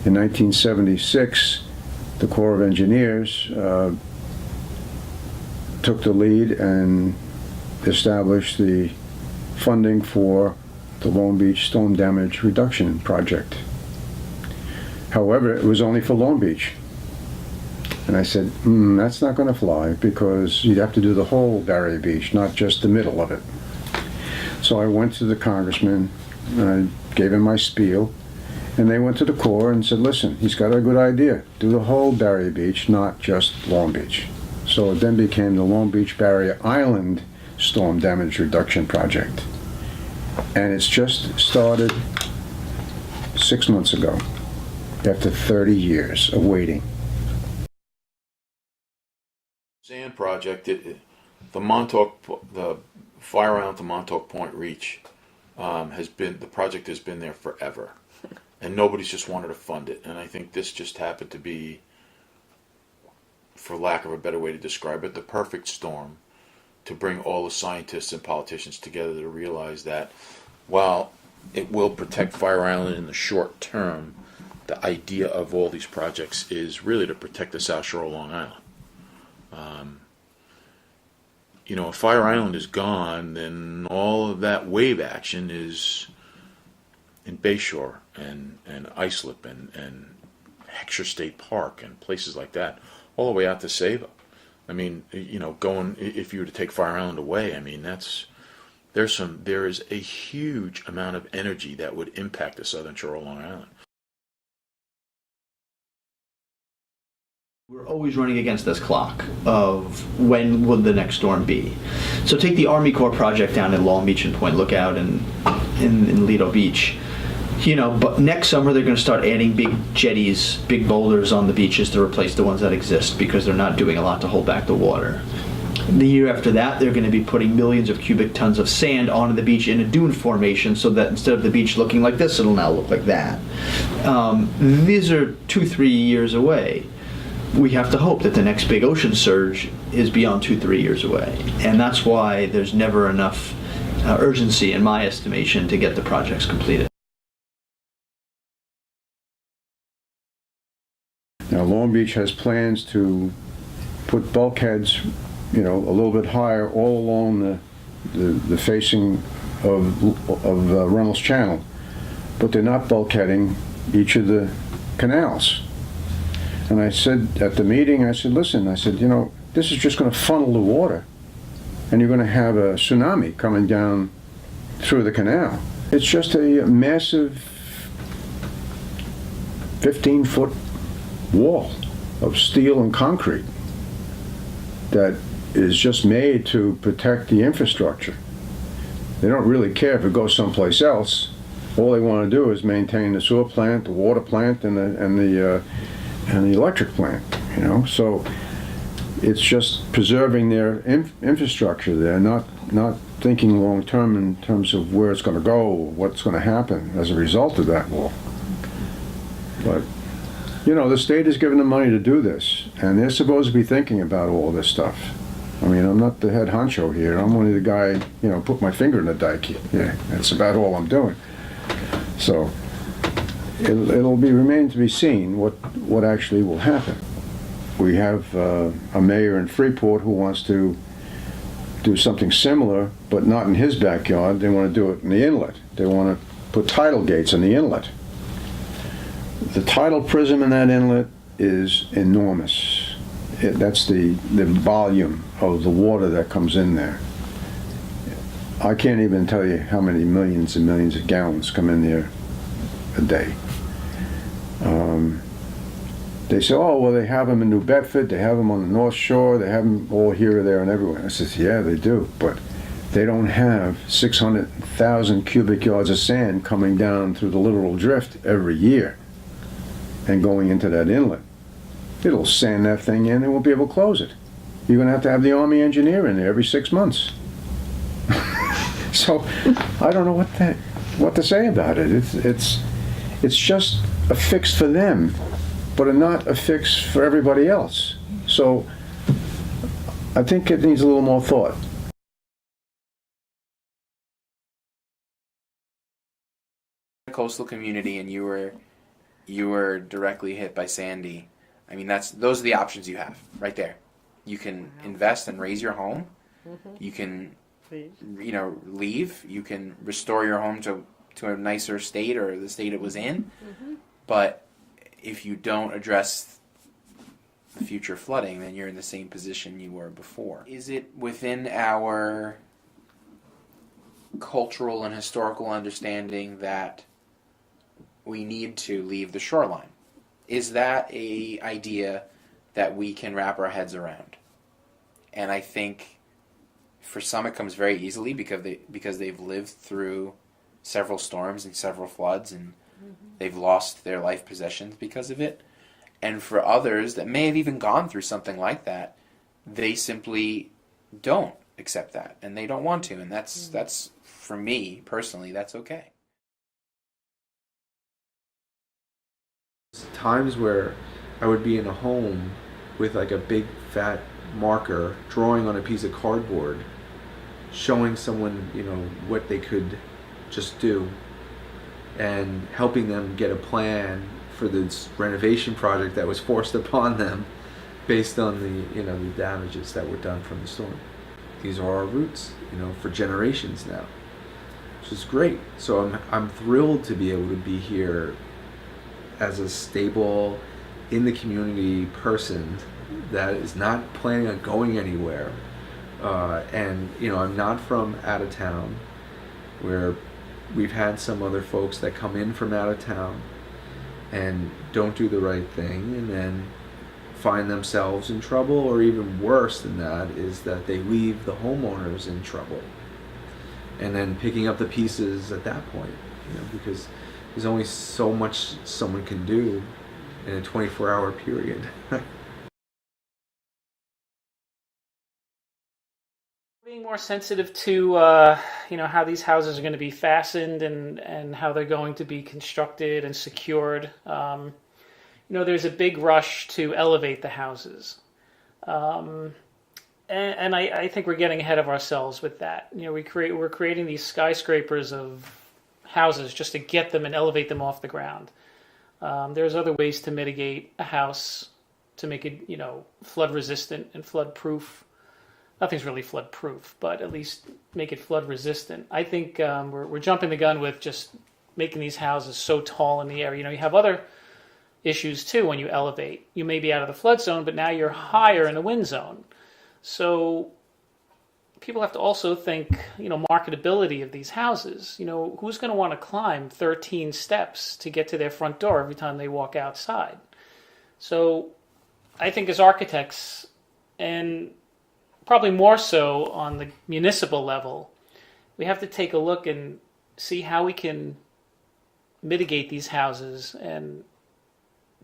In 1976, the Corps of Engineers took the lead and established the funding for the Long Beach Storm Damage Reduction Project. However, it was only for Long Beach. And I said, that's not going to fly, because you'd have to do the whole Barrier Beach, not just the middle of it. So I went to the congressman, and I gave him my spiel, and they went to the Corps and said, listen, he's got a good idea. Do the whole Barrier Beach, not just Long Beach. So it then became the Long Beach Barrier Island Storm Damage Reduction Project. And it's just started 6 months ago, after 30 years of waiting. Sand project, the fire island to Montauk Point Reach the project has been there forever, and nobody's just wanted to fund it. And I think this just happened to be, for lack of a better way to describe it, the perfect storm to bring all the scientists and politicians together to realize that while it will protect Fire Island in the short term, the idea of all these projects is really to protect the South Shore of Long Island. If Fire Island is gone, then all of that wave action is in Bayshore and Islip and Heckscher State Park and places like that, all the way out to Saba. I mean, if you were to take Fire Island away, I mean, there is a huge amount of energy that would impact the Southern Shore of Long Island. We're always running against this clock of when will the next storm be. So take the Army Corps project down in Long Beach and Point Lookout and in Lido Beach. But next summer they're going to start adding big jetties, big boulders on the beaches to replace the ones that exist, because they're not doing a lot to hold back the water. The year after that, they're going to be putting millions of cubic tons of sand onto the beach in a dune formation, so that instead of the beach looking like this, it'll now look like that. These are 2-3 years away. We have to hope that the next big ocean surge is beyond 2-3 years away. And that's why there's never enough urgency, in my estimation, to get the projects completed. Now, Long Beach has plans to put bulkheads, a little bit higher all along the facing of Reynolds Channel, but they're not bulkheading each of the canals. And I said at the meeting, listen, this is just going to funnel the water, and you're going to have a tsunami coming down through the canal. It's just a massive 15-foot wall of steel and concrete that is just made to protect the infrastructure. They don't really care if it goes someplace else. All they want to do is maintain the sewer plant, the water plant, and the electric plant, So it's just preserving their infrastructure there, not thinking long term in terms of where it's going to go, what's going to happen as a result of that wall. But the state is giving them money to do this, and they're supposed to be thinking about all this stuff. I mean, I'm not the head honcho here. I'm only the guy, put my finger in the dike. Yeah, that's about all I'm doing. So it'll remain to be seen what actually will happen. We have a mayor in Freeport who wants to do something similar, but not in his backyard. They want to do it in the inlet. They want to put tidal gates in the inlet. The tidal prism in that inlet is enormous. That's the volume of the water that comes in there. I can't even tell you how many millions and millions of gallons come in there a day. They say, oh, well, they have them in New Bedford, they have them on the North Shore, they have them all here, there, and everywhere. I says, yeah, they do, but they don't have 600,000 cubic yards of sand coming down through the littoral drift every year and going into that inlet. It'll sand that thing in and won't be able to close it. You're going to have the Army engineer in there every 6 months. So I don't know what to say about it. It's just a fix for them, but not a fix for everybody else. So I think it needs a little more thought. Coastal community, and you were you were directly hit by Sandy, I mean, those are the options you have right there. You can invest and raise your home. You can, leave. You can restore your home to a nicer state or the state it was in. But if you don't address the future flooding, then you're in the same position you were before. Is it within our cultural and historical understanding that we need to leave the shoreline? Is that a idea that we can wrap our heads around? And I think for some it comes very easily because they've lived through several storms and several floods, and they've lost their life possessions because of it. And for others that may have even gone through something like that, they simply don't accept that, and they don't want to. And that's for me personally, that's okay. Times where I would be in a home with like a big fat marker drawing on a piece of cardboard, showing someone, what they could just do, and helping them get a plan for this renovation project that was forced upon them based on the the damages that were done from the storm. These are our roots, for generations now, which is great. So I'm thrilled to be able to be here as a stable, in the community person that is not planning on going anywhere. And I'm not from out of town, where we've had some other folks that come in from out of town and don't do the right thing and then find themselves in trouble, or even worse than that is that they leave the homeowners in trouble, and then picking up the pieces at that point, because there's only so much someone can do in a 24-hour period. Being more sensitive to how these houses are going to be fastened and how they're going to be constructed and secured. There's a big rush to elevate the houses, and I think we're getting ahead of ourselves with that. We're creating these skyscrapers of houses just to get them and elevate them off the ground. There's other ways to mitigate a house to make it flood resistant and flood proof. Nothing's really flood proof, but at least make it flood resistant. I think we're jumping the gun with just making these houses so tall in the air. You have other issues too when you elevate. You may be out of the flood zone, but now you're higher in the wind zone. So people have to also think, marketability of these houses. Who's going to want to climb 13 steps to get to their front door every time they walk outside? So I think as architects, and probably more so on the municipal level, we have to take a look and see how we can mitigate these houses and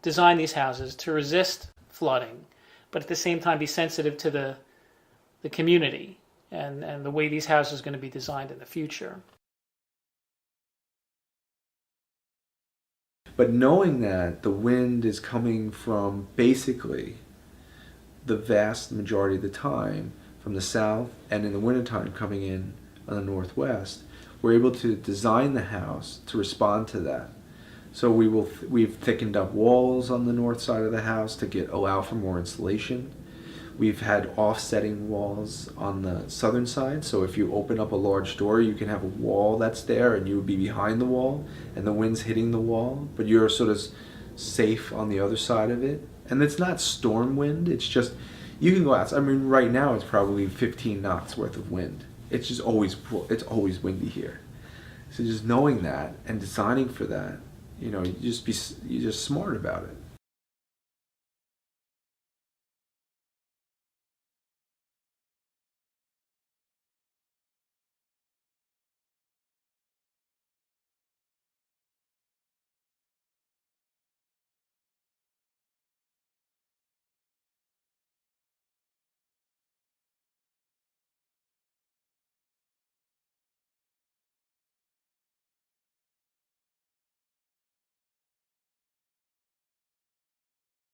design these houses to resist flooding, but at the same time be sensitive to the community and the way these houses are going to be designed in the future. But knowing that the wind is coming from basically the vast majority of the time from the south, and in the wintertime coming in on the northwest, we're able to design the house to respond to that. So we've thickened up walls on the north side of the house to allow for more insulation. We've had offsetting walls on the southern side, so if you open up a large door, you can have a wall that's there and you would be behind the wall and the wind's hitting the wall, but you're sort of safe on the other side of it. And it's not storm wind, it's just, you can go out. I mean, right now it's probably 15 knots worth of wind. It's always windy here. So just knowing that and designing for that, you're just smart about it.